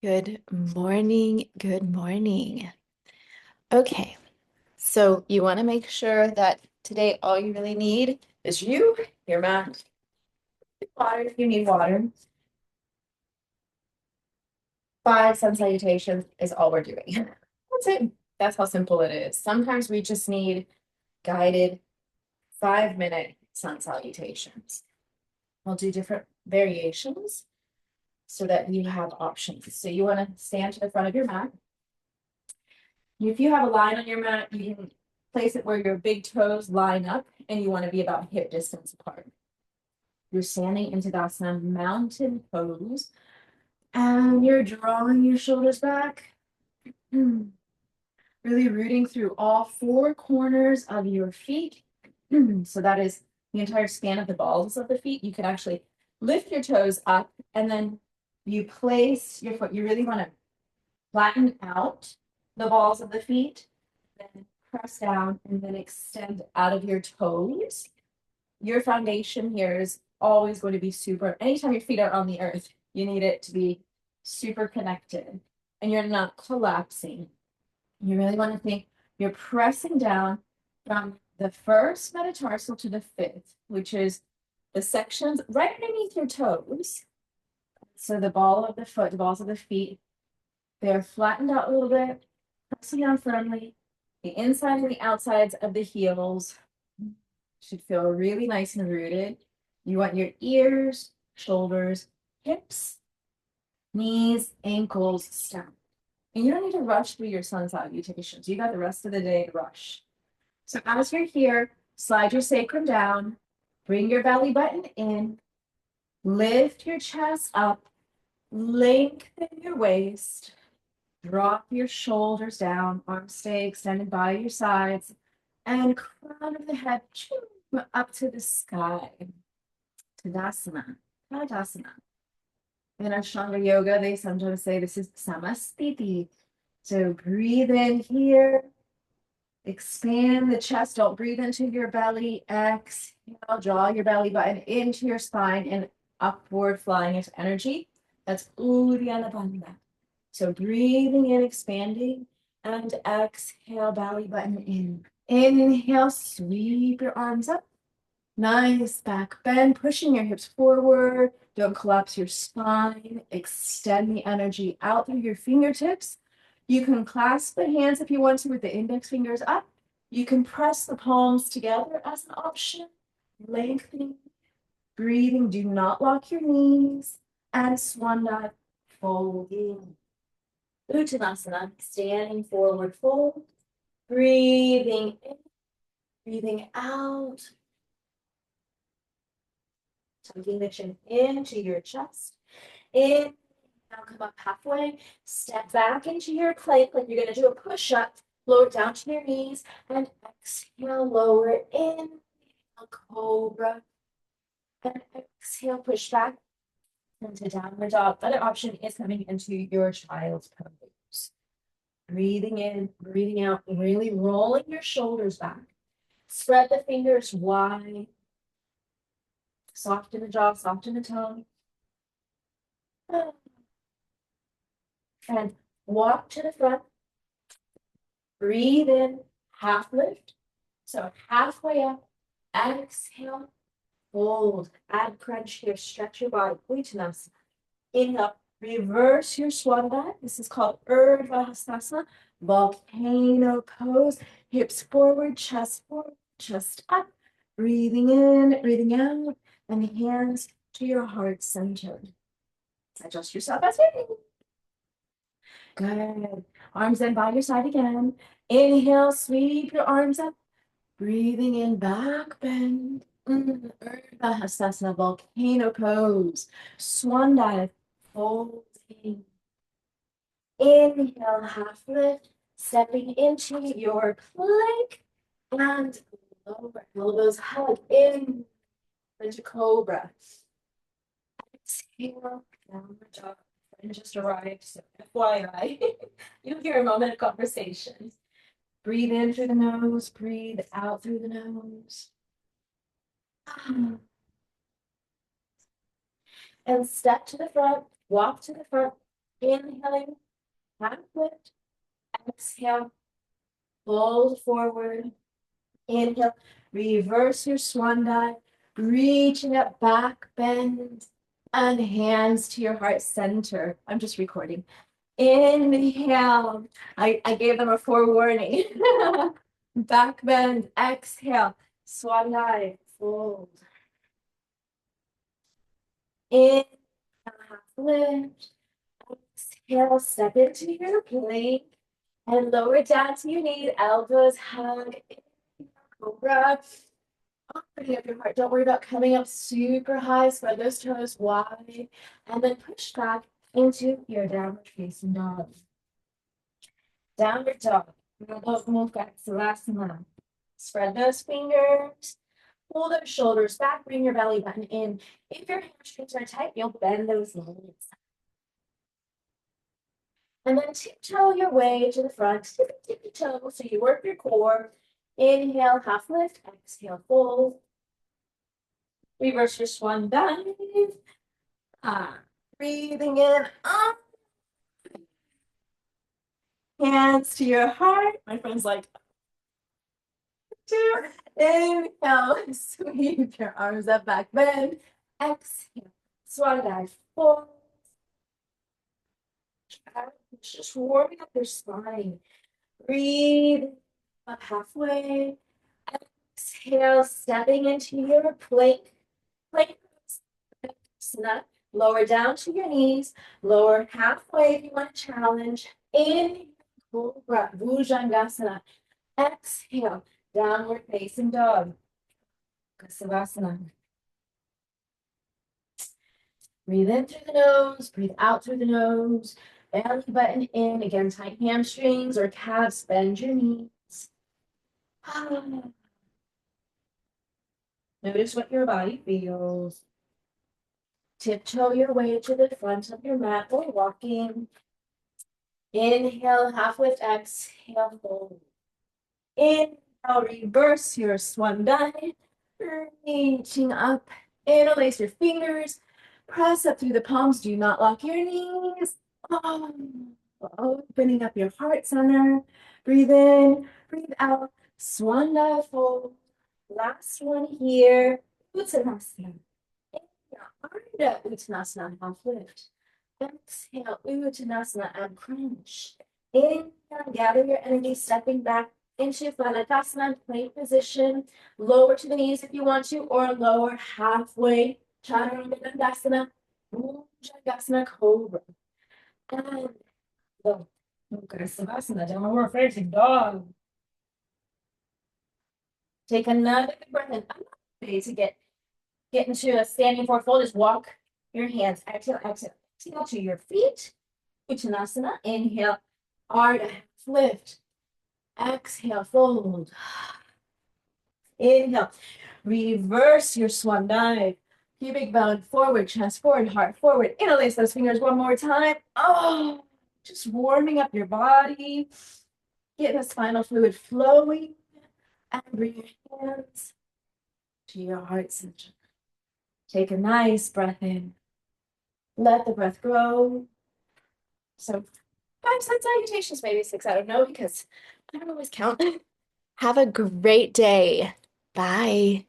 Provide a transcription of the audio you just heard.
Good morning. Good morning. Okay, so you want to make sure that today all you really need is you, your mat, water if you need water. 5 sun salutations is all we're doing. That's it. That's how simple it is. Sometimes we just need guided 5-minute sun salutations. We'll do different variations so that you have options. So you want to stand to the front of your mat. If you have a line on your mat, you can place it where your big toes line up and you want to be about hip distance apart. You're standing into Tadasana mountain pose and you're drawing your shoulders back. Really rooting through all 4 corners of your feet. So that is the entire span of the balls of the feet. You can actually lift your toes up and then you place your foot. You really want to flatten out the balls of the feet, then press down and then extend out of your toes. Your foundation here is always going to be super, anytime your feet are on the earth, you need it to be super connected and you're not collapsing. You really want to think you're pressing down from the first metatarsal to the 5th, which is the sections right underneath your toes. So the ball of the foot, the balls of the feet, they're flattened out a little bit, pressing down firmly. The inside and the outsides of the heels should feel really nice and rooted. You want your ears, shoulders, hips, knees, ankles stacked. And you don't need to rush through your sun salutations. You got the rest of the day to rush. So as you're here, slide your sacrum down, bring your belly button in, lift your chest up, lengthen your waist, drop your shoulders down, arms stay extended by your sides, and crown of the head up to the sky. Tadasana, Tadasana. In Ashtanga Yoga, they sometimes say this is Samastiti. So breathe in here, expand the chest, don't breathe into your belly, exhale, draw your belly button into your spine and upward flying into energy. That's Uddiyana Bandha. So breathing in, expanding, and exhale, belly button in. Inhale, sweep your arms up. Nice back bend, pushing your hips forward. Don't collapse your spine. Extend the energy out through your fingertips. You can clasp the hands if you want to with the index fingers up. You can press the palms together as an option. Lengthening, breathing. Do not lock your knees. And swan dive, folding. Uttanasana, standing forward fold, breathing in, breathing out, tucking the chin into your chest. In, now come up halfway, step back into your plank like you're going to do a push-up, lower down to your knees, and exhale, lower in, a cobra, and exhale, push back into downward dog. Other option is coming into your child's pose. Breathing in, breathing out, really rolling your shoulders back. Spread the fingers wide. Soften the jaw, soften the tongue. And walk to the front. Breathe in, half lift. So halfway up, exhale, fold. Add crunch here, stretch your body. Uttanasana. Inhale, reverse your swan dive. This is called Urdhva Hastasana, volcano pose. Hips forward, chest up. Breathing in, breathing out, and hands to your heart center. Adjust yourself as you Good. Arms in by your side again. Inhale, sweep your arms up. Breathing in, back bend. Urdhva Hastasana, volcano pose. Swan dive, folding. Inhale, half lift, stepping into your plank and lower elbows hug in into cobra. Exhale, downward dog. And just arrived, so FYI, you'll hear a moment of conversation. Breathe in through the nose, breathe out through the nose. And step to the front, walk to the front, Inhaling, half lift. Exhale, fold forward. Inhale, reverse your swan dive, reaching up, back bend, and hands to your heart center. I'm just recording. Inhale. I gave them a forewarning. Back bend, exhale, swan dive, fold. Inhale, half lift. Exhale, step into your plank and lower down to your knees, elbows hug, cobra. Opening up your heart. Don't worry about coming up super high. Spread those toes wide. And then push back into your downward facing dog. Downward dog. Spread those fingers. Pull those shoulders back. Bring your belly button in. If your hamstrings are tight, you'll bend those knees. And then tiptoe your way to the front. Tippy toe. So you work your core. Inhale, half lift. Exhale, fold. Reverse your swan dive. Breathing in, up. Hands to your heart. My friend's like, two. Inhale, sweep your arms up, back bend. Exhale, swan dive, fold. Just warming up your spine. Breathe up halfway. Exhale, stepping into your plank. Plank. Lower down to your knees. Lower halfway if you want to challenge. Inhale, cobra, Bhujangasana. Exhale, downward facing dog. Savasana. Breathe in through the nose, breathe out through the nose. Belly button in. Again, tight hamstrings or calves, bend your knees. Notice what your body feels. Tiptoe your way to the front of your mat or walking. Inhale, half lift, exhale, fold. Inhale, reverse your swan dive. Reaching up, interlace your fingers. Press up through the palms, do not lock your knees. Opening up your heart center. Breathe in, breathe out. Swan dive, fold. Last one here. Uttanasana. Ardha Uttanasana, half lift. Exhale, Uttanasana, and crunch. Inhale, gather your energy, stepping back into Baladasana, plank position. Lower to the knees if you want to, or lower halfway. Chaturanga, Bhujangasana, Cobra. And the Savasana, downward facing dog. Take another good breath in. To get into a standing forward fold, just walk your hands. Exhale, exhale, exhale to your feet. Uttanasana. Inhale, Ardha, lift. Exhale, fold. Inhale, reverse your swan dive. Pubic bone forward, chest forward, heart forward. Interlace those fingers one more time. Just warming up your body. Get the spinal fluid flowing. And bring your hands to your heart center. Take a nice breath in. Let the breath grow. So 5 sun salutations, maybe 6, I don't know, because I don't always count. Have a great day. Bye.